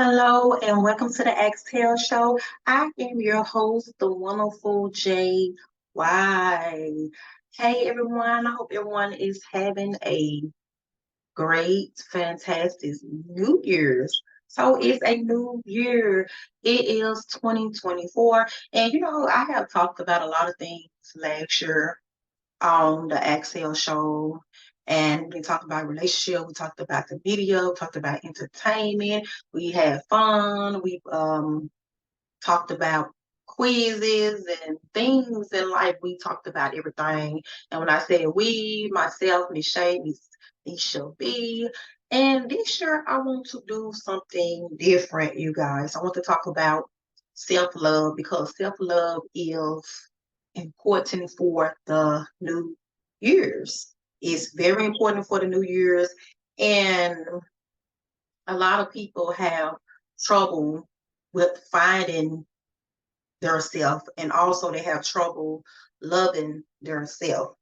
Hello and welcome to the Exhale Show. I am your host, the wonderful J. Y. Hey everyone, I hope everyone is having a great, fantastic New Year's. So it's a new year. It is 2024. And I have talked about a lot of things last year on the Exhale Show. And we talked about relationship, we talked about the video, we talked about entertainment, we had fun, we talked about quizzes and things in life. We talked about everything. And when I said we, myself, Miss Shay, Miss Nisha B, and this year I want to do something different, you guys. I want to talk about self-love because self-love is important for the New Year's. It's very important for the New Year's. And a lot of people have trouble with finding their self, and also they have trouble loving their self.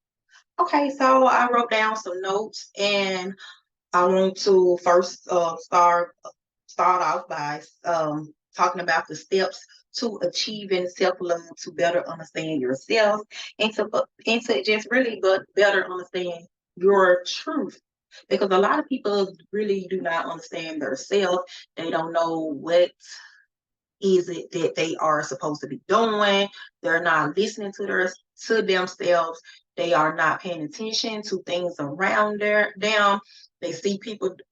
Okay, so I wrote down some notes, and I want to first start off by talking about the steps to achieving self-love, to better understand yourself, and to just really but better understand your truth. Because a lot of people really do not understand their self. They don't know what is it that they are supposed to be doing. They're not listening to themselves. They are not paying attention to things around them. They see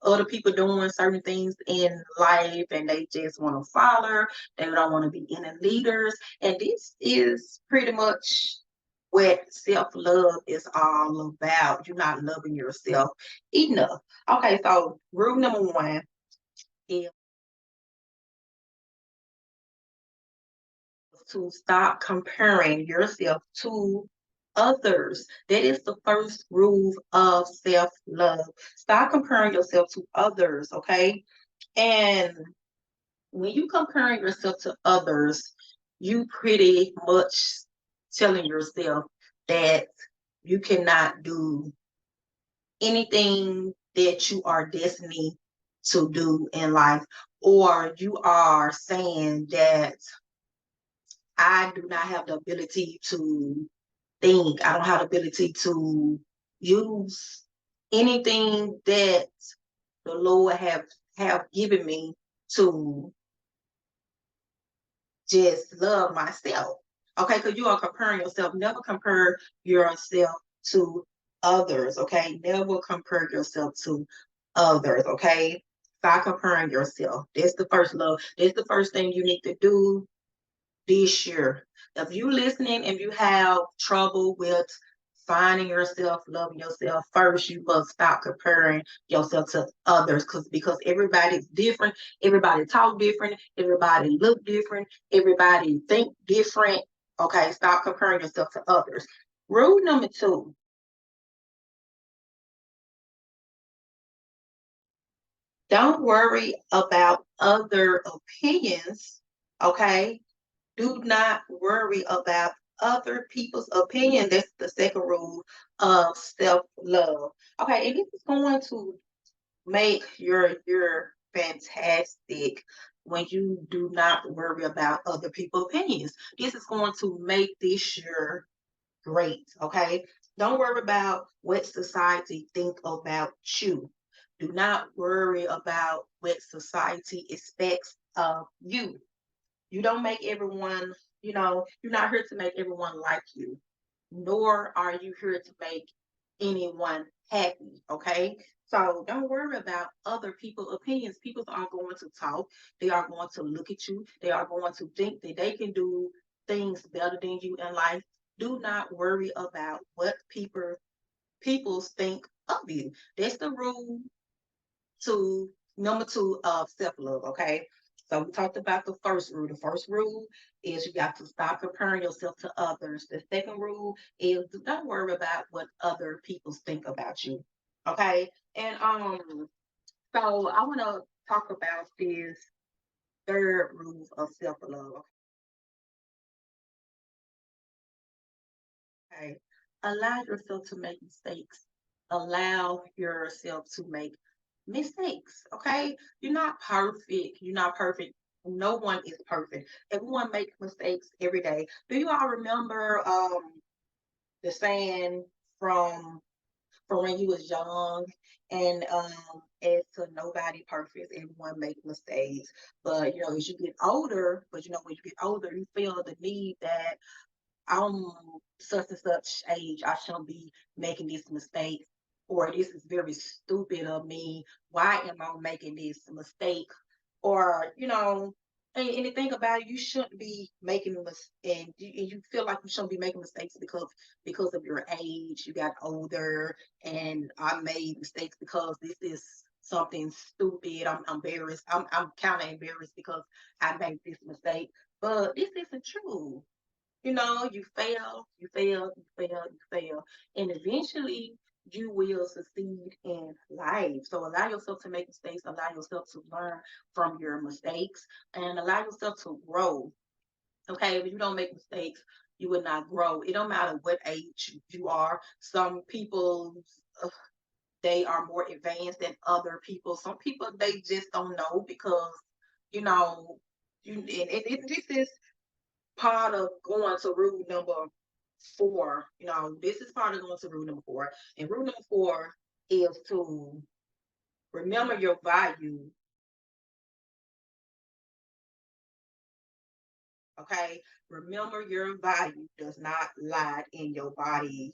other people doing certain things in life, and they just want to follow. They don't want to be any leaders. And this is pretty much what self-love is all about. You're not loving yourself enough. Okay, so rule number one is to stop comparing yourself to others. That is the first rule of self love. Stop comparing yourself to others, okay? And when you comparing yourself to others, you pretty much telling yourself that you cannot do anything that you are destined to do in life, or you are saying that I do not have the ability to think. I don't have the ability to use anything that the Lord have given me to just love myself. Okay, because you are comparing yourself. Never compare yourself to others. Okay, never compare yourself to others. Okay, stop comparing yourself. That's the first love. That's the first thing you need to do this year. If you listening and you have trouble with finding yourself, loving yourself first, you must stop comparing yourself to others because everybody's different, everybody talk different, everybody look different, everybody think different. Okay, stop comparing yourself to others. Rule number two, don't worry about other opinions. Okay, do not worry about other people's opinion. That's the second rule of self-love. Okay, and this is going to make your fantastic when you do not worry about other people's opinions. This is going to make this year great. Okay. Don't worry about what society think about you. Do not worry about what society expects of you. You don't make everyone, you're not here to make everyone like you, nor are you here to make anyone happy, okay? So don't worry about other people's opinions. People are going to talk, they are going to look at you, they are going to think that they can do things better than you in life. Do not worry about what people think of you. That's the rule to number two of self-love, okay? So we talked about the first rule. The first rule is you got to stop comparing yourself to others. The second rule is don't worry about what other people think about you. Okay. And so I want to talk about this third rule of self-love. Okay. Allow yourself to make mistakes. Allow yourself to make mistakes. Okay, you're not perfect. You're not perfect. No one is perfect. Everyone makes mistakes every day. Do you all remember the saying from when you was young, and as to nobody perfect, everyone make mistakes. But as you get older, when you get older, you feel the need that I'm such and such age, I shouldn't be making this mistake, or this is very stupid of me. Why am I making this mistake? Or, and to think about it, you shouldn't be making and you feel like you shouldn't be making mistakes because of your age. You got older, and I made mistakes because this is something stupid. I'm embarrassed. I'm kind of embarrassed because I made this mistake. But this isn't true. You fail, you fail, you fail, you fail, and eventually you will succeed in life. So allow yourself to make mistakes, allow yourself to learn from your mistakes, and allow yourself to grow. Okay, if you don't make mistakes, you will not grow. It don't matter what age you are. Some people, uh, they are more advanced than other people. Some people, they just don't know because you know this is part of going to rule number 4. This is part of going to rule number 4. And rule number 4 is to remember your value. Okay. Remember your value does not lie in your body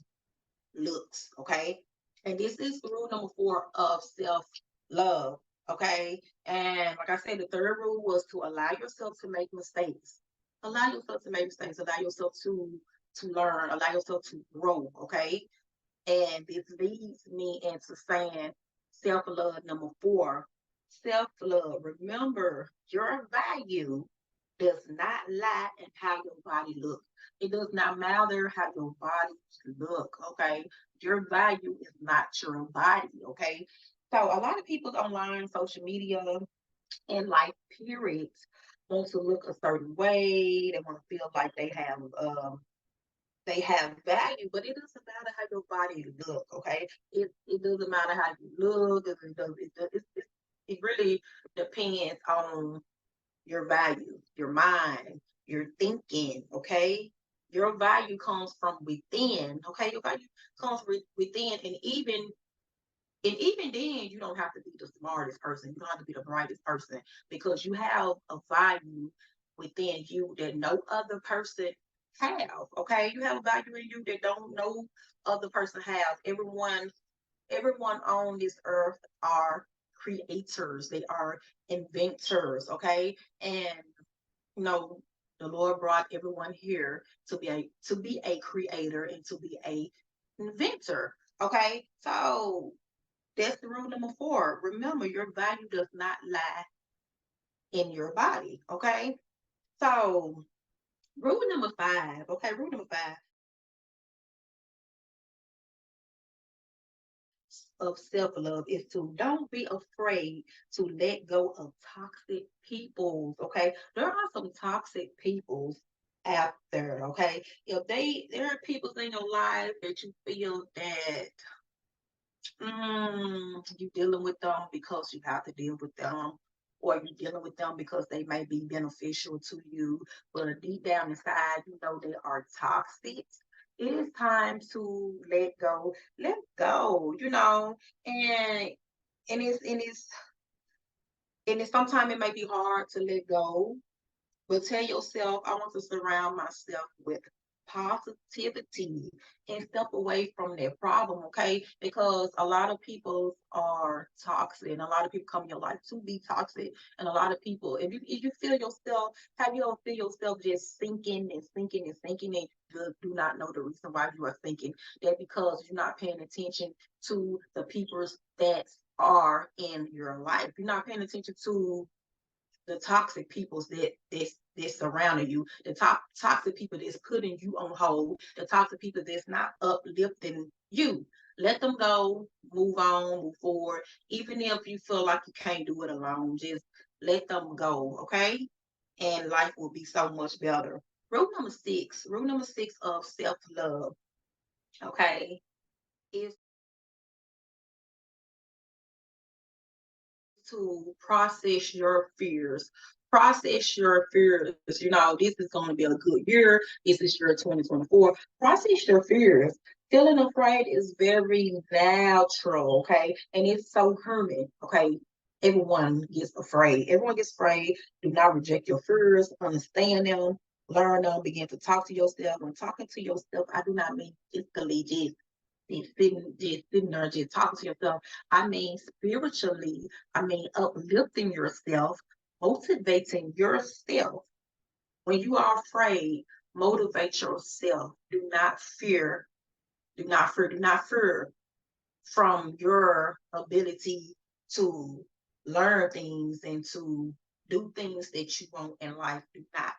looks. Okay. And this is rule number 4 of self love. Okay. And like I said, the third rule was to allow yourself to make mistakes. Allow yourself to make mistakes. Allow yourself to learn. Allow yourself to grow. Okay. And this leads me into saying self love number 4. Self love. Remember, your value does not lie in how your body looks. It does not matter how your body look. Okay, your value is not your body. Okay, so a lot of people online, social media, and life periods want to look a certain way. They want to feel like they have value, but it doesn't matter how your body look. Okay, it doesn't matter how you look. It really depends on your value, your mind, your thinking. Okay, your value comes from within. Okay, your value comes within, and even then, you don't have to be the smartest person. You don't have to be the brightest person because you have a value within you that no other person have. Okay, you have a value in you that don't no other person have. Everyone on this earth are creators. They are inventors. Okay, and you know the Lord brought everyone here to be a creator and to be a inventor. Okay, so that's the rule number 4. Remember, your value does not lie in your body. Okay. So, rule number 5. Okay. Rule number 5 of self love is to don't be afraid to let go of toxic peoples. Okay. There are some toxic peoples out there. Okay. If there are people in your life that you feel that you dealing with them because you have to deal with them, or you dealing with them because they may be beneficial to you, but deep down inside, they are toxic. It is time to let go. Let go, and and it's sometimes it may be hard to let go, but tell yourself, I want to surround myself with positivity and step away from that problem, okay? Because a lot of people are toxic, and a lot of people come in your life to be toxic. And a lot of people, if you feel yourself, have you ever feel yourself just sinking and sinking and sinking, and you do not know the reason why you are sinking? That because you're not paying attention to the people that are in your life. You're not paying attention to the toxic peoples that's surrounding you, the toxic people that's putting you on hold, the toxic people that's not uplifting you. Let them go, move on, move forward. Even if you feel like you can't do it alone, just let them go, okay? And life will be so much better. Rule number 6 of self love, okay, is to process your fears. Process your fears. This is going to be a good year. This is year 2024. Process your fears. Feeling afraid is very natural, okay? And it's so human, okay? Everyone gets afraid. Everyone gets afraid. Do not reject your fears. Understand them. Learn them. Begin to talk to yourself. When talking to yourself, I do not mean physically just sitting there just talking to yourself. I mean spiritually. I mean uplifting yourself, motivating yourself. When you are afraid, motivate yourself. Do not fear. Do not fear. Do not fear from your ability to learn things and to do things that you want in life. Do not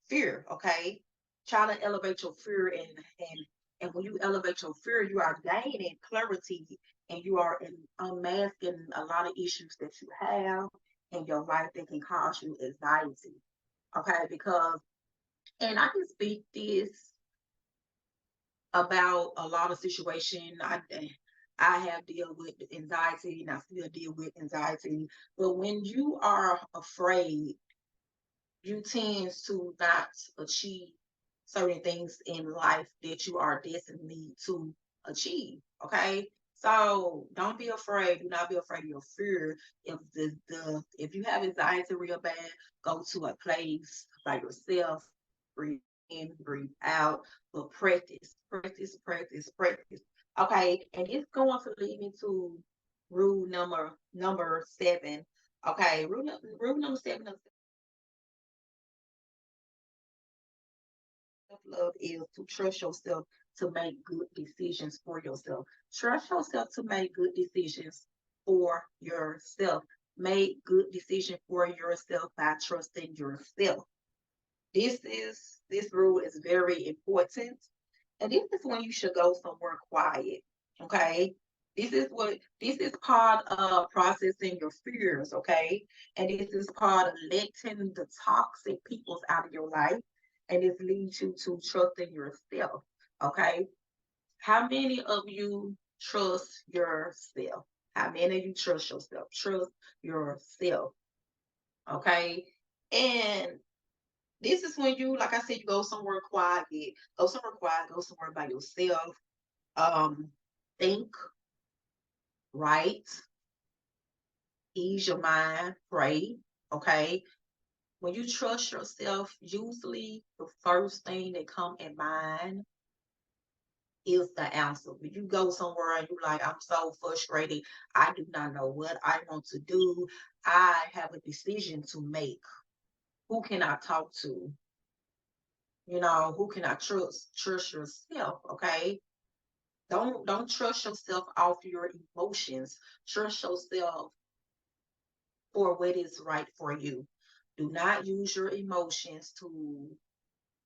fear, okay? Try to elevate your fear, and when you elevate your fear, you are gaining clarity, and you are unmasking a lot of issues that you have in your life that can cause you anxiety. Okay, because and I can speak this about a lot of situations. I have dealt with anxiety and I still deal with anxiety. But when you are afraid, you tend to not achieve certain things in life that you are destined to achieve. Okay. So don't be afraid. Do not be afraid of your fear. If you have anxiety real bad, go to a place by yourself, breathe in, breathe out, but practice, practice, practice, practice. Okay, and it's going to lead me to rule number 7. Okay, rule number 7 of self-love is to trust yourself to make good decisions for yourself. Trust yourself to make good decisions for yourself. Make good decisions for yourself by trusting yourself. This rule is very important. And this is when you should go somewhere quiet. Okay. This is part of processing your fears, okay? And this is part of letting the toxic peoples out of your life. And this leads you to trusting yourself. Okay. How many of you trust yourself? How many of you trust yourself? Trust yourself. Okay. And this is when you, like I said, you go somewhere quiet, go somewhere by yourself. Um, think, write, ease your mind, pray. Okay. When you trust yourself, usually the first thing that come in mind is the answer. When you go somewhere and you like, I'm so frustrated, I do not know what I want to do. I have a decision to make. Who can I talk to? Who can I trust? Trust yourself, okay? Don't trust yourself off your emotions. Trust yourself for what is right for you. Do not use your emotions to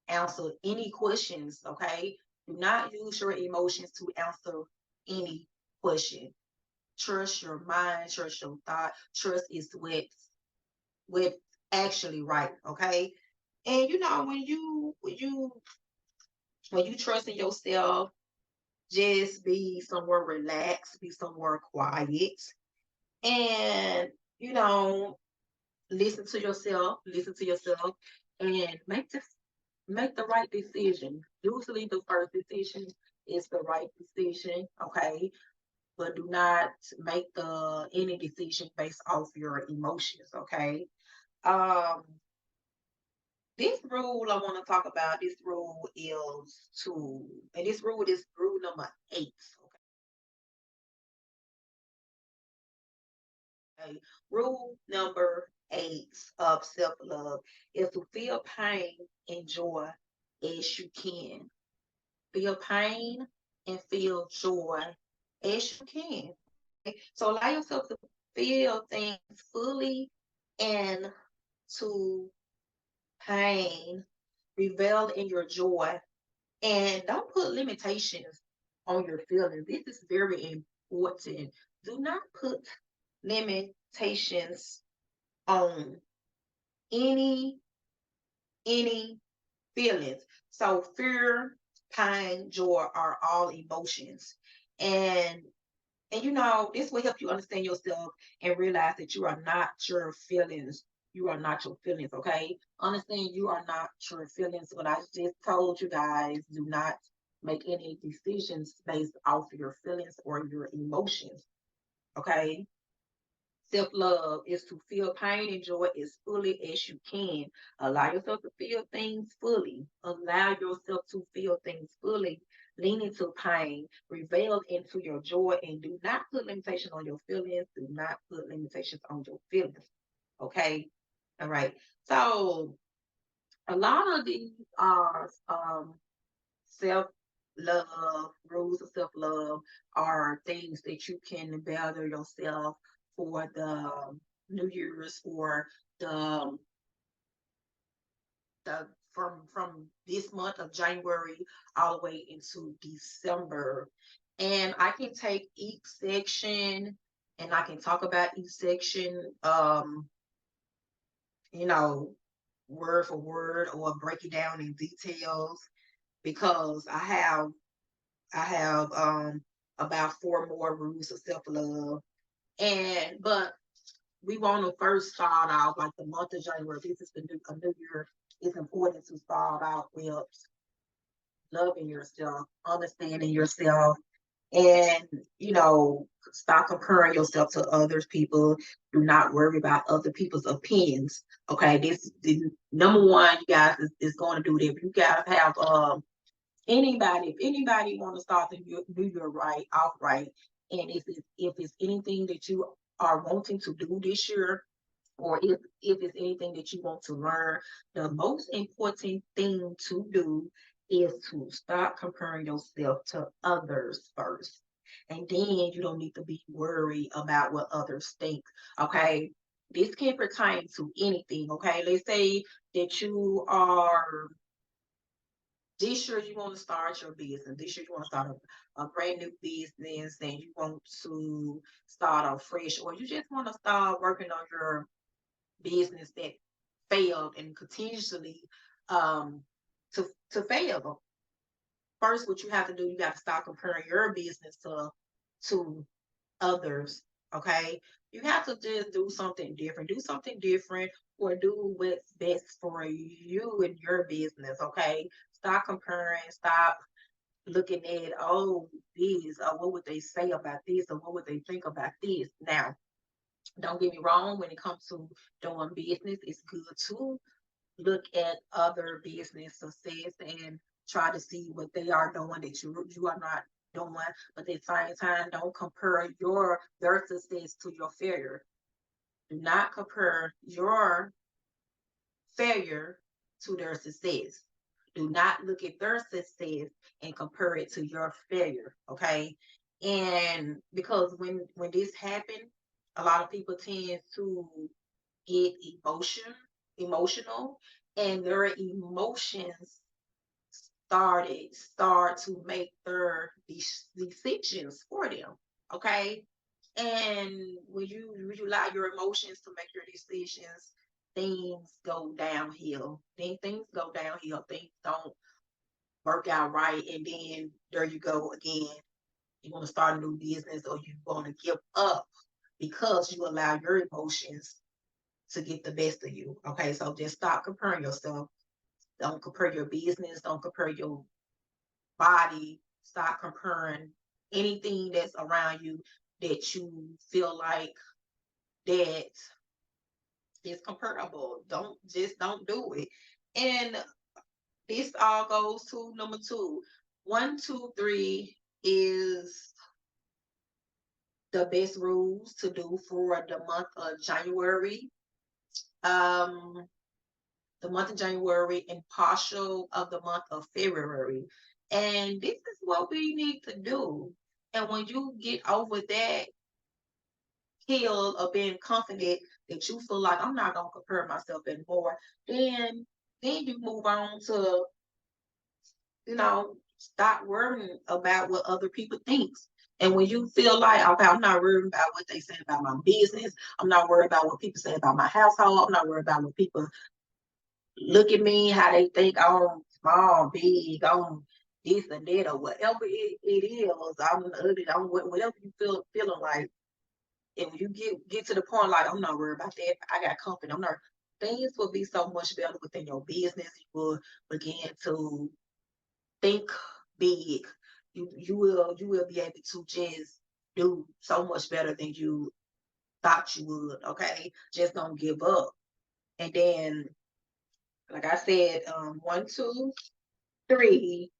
answer any questions, okay? Do not use your emotions to answer any question. Trust your mind, trust your thought, trust is what actually right, okay? And when you trust in yourself, just be somewhere relaxed, be somewhere quiet, and you know, listen to yourself, and make the right decision. Usually, the first decision is the right decision, okay? But do not make the any decision based off your emotions, okay? Um, this rule I want to talk about. This rule is and this rule is rule number 8. Okay. Rule number 8 of self love is to feel pain and joy as you can. Feel pain and feel joy as you can. Okay? So allow yourself to feel things fully and to pain, revel in your joy, and don't put limitations on your feelings. This is very important. Do not put limitations on any any feelings. So fear, pain, joy are all emotions. And And this will help you understand yourself and realize that you are not your feelings. You are not your feelings, okay? Understand you are not your feelings. What I just told you guys, do not make any decisions based off your feelings or your emotions, okay? Self-love is to feel pain and joy as fully as you can. Allow yourself to feel things fully. Allow yourself to feel things fully. Lean into pain. Reveal into your joy and do not put limitations on your feelings. Do not put limitations on your feelings. Okay? All right. So a lot of these are self love, rules of self love are things that you can better yourself for the New Year's, for the from this month of January all the way into December. And I can take each section and I can talk about each section you know, word for word or break it down in details because I have about four more rules of self-love. But we want to first start out like the month of January. This is a new year. It's important to start out with loving yourself, understanding yourself, and stop comparing yourself to other people. Do not worry about other people's opinions. Okay, this the number one, you guys is going to do that. You gotta have if anybody want to start the new year right off right, and if it's anything that you are wanting to do this year, or if it's anything that you want to learn, the most important thing to do is to stop comparing yourself to others first. And then you don't need to be worried about what others think. Okay. This can pertain to anything. Okay. Let's say that you are this year you want to start your business. This year you want to start a brand new business and you want to start off fresh, or you just want to start working on your business that failed and continuously um, to fail. First, what you have to do, you got to stop comparing your business to others. Okay, you have to just do something different. Do something different, or do what's best for you and your business. Okay, stop comparing. Stop looking at this. What would they say about this, or what would they think about this? Now, don't get me wrong, when it comes to doing business, it's good to look at other business success and try to see what they are doing that you are not doing. But at the same time, don't compare their success to your failure. Do not compare your failure to their success. Do not look at their success and compare it to your failure. Okay. And because when this happened, a lot of people tend to get emotional, and their emotions start to make their decisions for them. Okay. And when you allow your emotions to make your decisions, things go downhill. Then things go downhill. Things don't work out right. And then there you go again. You want to start a new business, or you want to give up because you allow your emotions to get the best of you. Okay, so just stop comparing yourself. Don't compare your business. Don't compare your body. Stop comparing anything that's around you that you feel like that is comparable. Don't do it. And this all goes to number two. 1, 2, 3 is the best rules to do for the month of January. Um, the month of January and partial of the month of February. And this is what we need to do. And when you get over that hill of being confident that you feel like I'm not gonna compare myself anymore, then you move on to, stop worrying about what other people think. And when you feel like, okay, I'm not worried about what they say about my business, I'm not worried about what people say about my household, I'm not worried about what people look at me, how they think I'm small, big, this and that or whatever it is. Whatever you feeling like. And when you get to the point like I'm not worried about that, I got company. I'm not. Things will be so much better within your business. You will begin to think big. You will be able to just do so much better than you thought you would. Okay, just don't give up. And then, like I said, 1, 2, 3,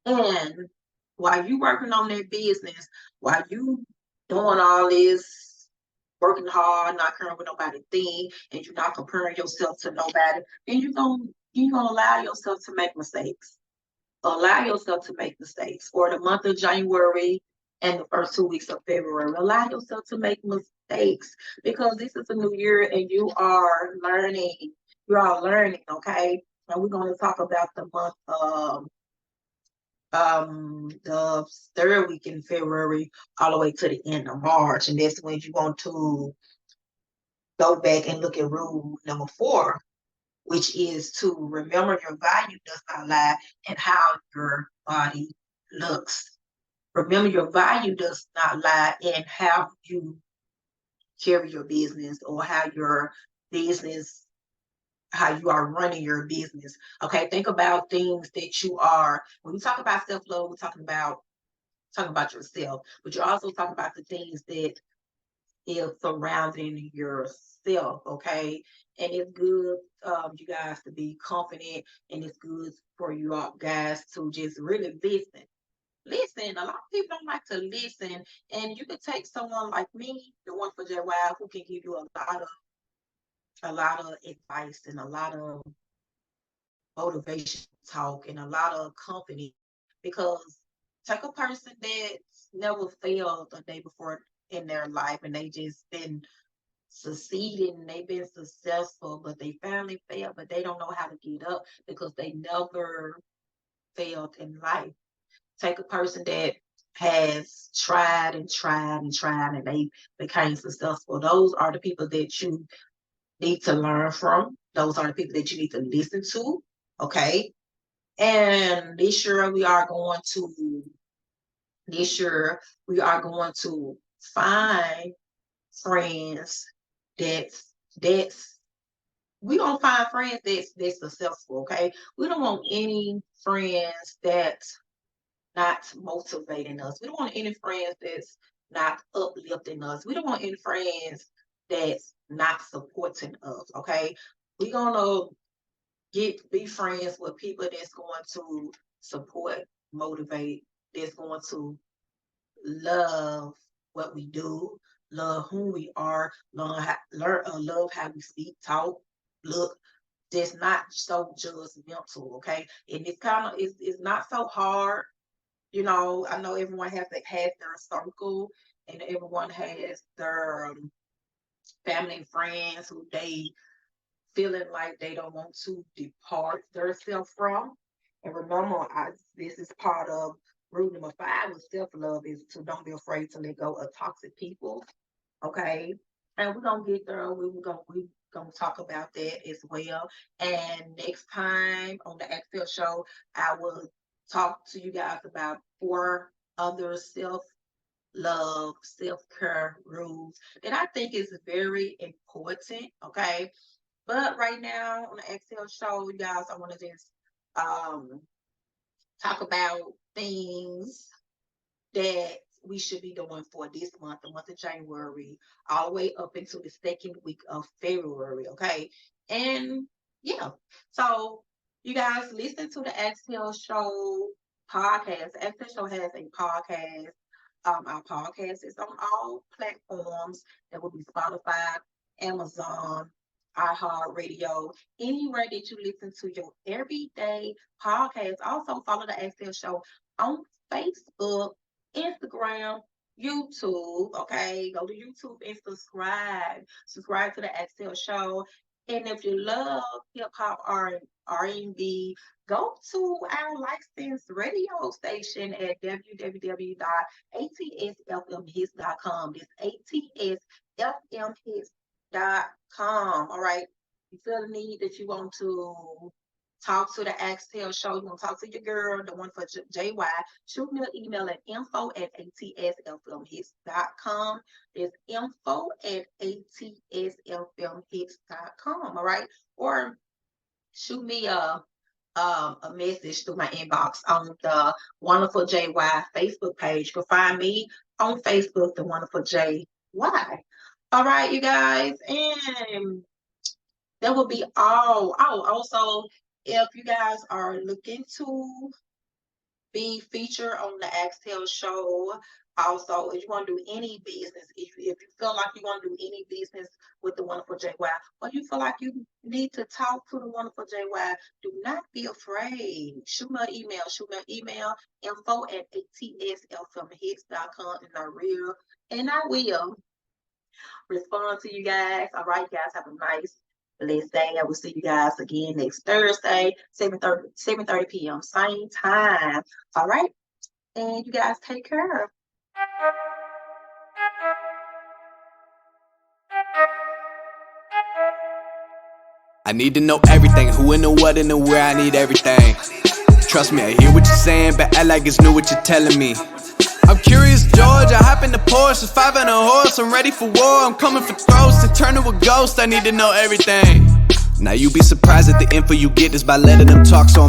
and while you working on that business, while you doing all this, working hard, not caring what nobody think, and you're not comparing yourself to nobody, then you gonna allow yourself to make mistakes. Allow yourself to make mistakes. For the month of January and the first 2 weeks of February, allow yourself to make mistakes because this is a new year and you are learning. You are learning, okay? And we're going to talk about the month of the third week in February all the way to the end of March. And that's when you want to go back and look at rule number 4, which is to remember your value does not lie and how your body looks. Remember your value does not lie in how you carry your business or business, how you are running your business. Okay, think about things that you are. When we talk about self-love, we're talking about yourself, but you're also talking about the things that is surrounding yourself, okay? And it's good, you guys, to be confident, and it's good for you all guys to just really listen. Listen, a lot of people don't like to listen, and you could take someone like me, the one for JY, who can give you a lot of advice and a lot of motivation talk and a lot of company because take a person that's never failed a day before in their life and they just been succeeding, they've been successful, but they finally failed, but they don't know how to get up because they never failed in life. Take a person that has tried and tried and tried and they became successful. Those are the people that you need to learn from. Those are the people that you need to listen to. Okay. And this year we are going to find friends that's we don't find friends that's successful, okay? We don't want any friends that's not motivating us. We don't want any friends that's not uplifting us. We don't want any friends that's not supporting us, okay? We're gonna be friends with people that's going to support, motivate, that's going to love what we do, love who we are, love how we speak, talk, look. That's not so judgmental, okay? And it's not so hard. I know everyone has their circle, and everyone has their family and friends who they feeling like they don't want to depart themselves from. And remember, this is part of rule number 5 with self-love is to don't be afraid to let go of toxic people. Okay. And we're gonna get there. We're gonna talk about that as well. And next time on the Excel show, I will talk to you guys about 4 other self-love, self-care rules that I think is very important. Okay. But right now on the Excel show, you guys, I want to just um, talk about things that we should be doing for this month, the month of January, all the way up into the second week of February. Okay. And yeah, so you guys listen to the Exhale Show podcast. The Exhale Show has a podcast. Our podcast is on all platforms. That will be Spotify, Amazon, iHeartRadio, anywhere that you listen to your everyday podcast. Also follow the Exhale Show on Facebook, Instagram, YouTube. Okay, go to YouTube and subscribe. Subscribe to the Excel Show. And if you love hip hop R&B, go to our licensed radio station at www.atsfmhits.com. This atsfmhits.com. All right. You feel the need that you want to talk to the Ask Tell Show. You want to talk to your girl, the one for JY, shoot me an email at info@atsfmhits.com. It's info@atsfmhits.com. All right. Or shoot me a message through my inbox on the Wonderful JY Facebook page. You can find me on Facebook, the Wonderful JY. All right, you guys. And that will be all. Oh, also, if you guys are looking to be featured on the Axtel show, also, if you want to do any business, if you feel like you want to do any business with the Wonderful JY, or you feel like you need to talk to the Wonderful JY, do not be afraid. Shoot me an email, info@atsfmhits.com, and I will respond to you guys. All right, you guys have a nice, blessed day. I will see you guys again next Thursday, 7:30 p.m. same time. All right, and you guys take care. I need to know everything, who and the what and the where, I need everything. Trust me, I hear what you're saying, but act like it's new what you're telling me. I'm curious, George, I hop in the Porsche, it's 5 and a horse, I'm ready for war, I'm coming for throats, to turn to a ghost, I need to know everything. Now you be surprised at the info you get is by letting them talk so